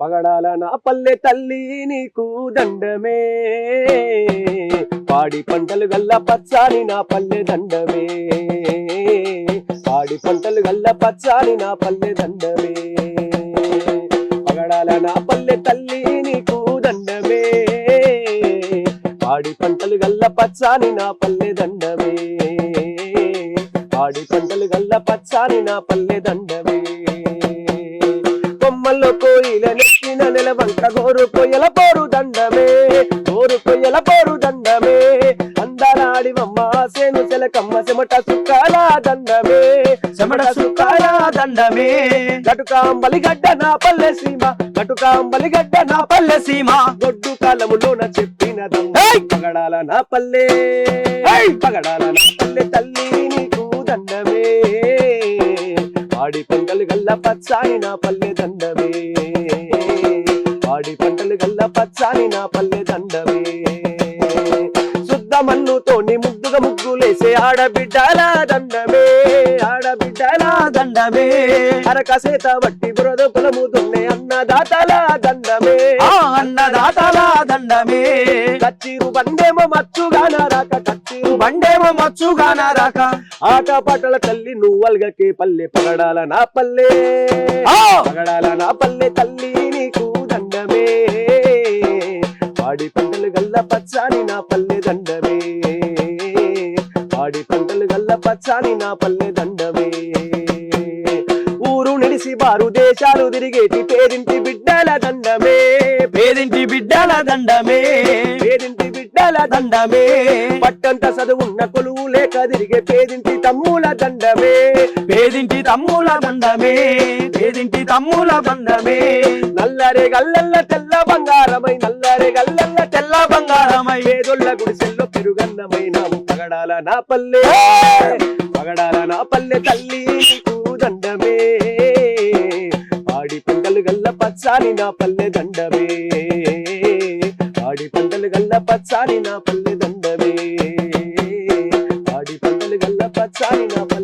పగడాల నా పల్లె తల్లి నీకు దండమే పాడి పంటలు గల్ల పచ్చాని నా పల్లె దండమే పాడి పంటలు గల్ల పచ్చాని నా పల్లె దండమే పగడాల నా పల్లె తల్లి నీకు దండమే పాడి పంటలు గల్ల పచ్చాని నా పల్లె దండమే పాడి పంటలు గల్ల పచ్చాని నా పల్లె దండమే కొమ్మల్లో కోయిల నెక్కిన నెలవంక గోరు కొయ్యల పోరు దండమే గోరు కొయ్యల పోరు దండమే అందనాడివమ్మ సేను చెలకమ్మ చెమట సుక్కాల దండమే చెమట సుక్కాల దండమే గటుకాంబలి గడ్డ నా పల్లె సీమ గటుకాంబలి గడ్డ నా పల్లె సీమ గొడ్డు కాలములోన చెప్పిన పగడాల నా పల్లె పగడాల నా పల్లె తల్లి నీకు దండమే పాడి పంటలు గల్ల పచ్చాని నా పల్లె దండమే పాడి పంటలు గల్ల పచ్చాని నా పల్లె దండమే శుద్ధ మన్నుతోని ముద్దుగా ముగ్గులేసే ఆడబిడ్డల దండమే ఆడబిడ్డల దండమే అరకసేత వట్టి బురద పొలము దున్నే అన్నదాతల దండమే అన్నదాతల దండమే కచ్చిరు బండేమో మచ్చుగాన రాక కచ్చిరు బండేమో మచ్చుగాన రాక ఆట పాటల తల్లి నువ్వల్గకే పల్లె పగడాల నా పల్లె పగడాల నా పల్లె తల్లి నీకు దండమే పాడి పంటలు గల్ల పచ్చాని నా పల్లె దండమే పాడి పంటలు గల్ల పచ్చాని నా పల్లె దండమే ఊరు నిడిసి బారు దేశాలు తిరిగేటి పేదింటి బిడ్డల దండమే పేదింటి బిడ్డల దండమే పేదింటి బిడ్డల దండమే పట్టంత చదువున్న కొలువు లేక తిరిగే పేదింటి తమ్ముల దండమే పేదింటి తమ్ముల దండమే పేదింటి తమ్ముల దండమే నల్లరే గల్లల్ల తెల్ల బంగారమై నల్లరే గల్లల్ల తెల్ల బంగారమై పేదొల్ల గుడిసెల్లో పెరుగన్నమైన పగడాల నా పల్లె పగడాల నా పల్లె తల్లి నీకు దండమే పాడి పంటలు గల్ల పచ్చాని నా పల్లె దండమే పాడి పంటలు గల్ల పచ్చాని నా పల్లె దండమే పాడి పంటలు గల్ల పచ్చాని నా పల్లె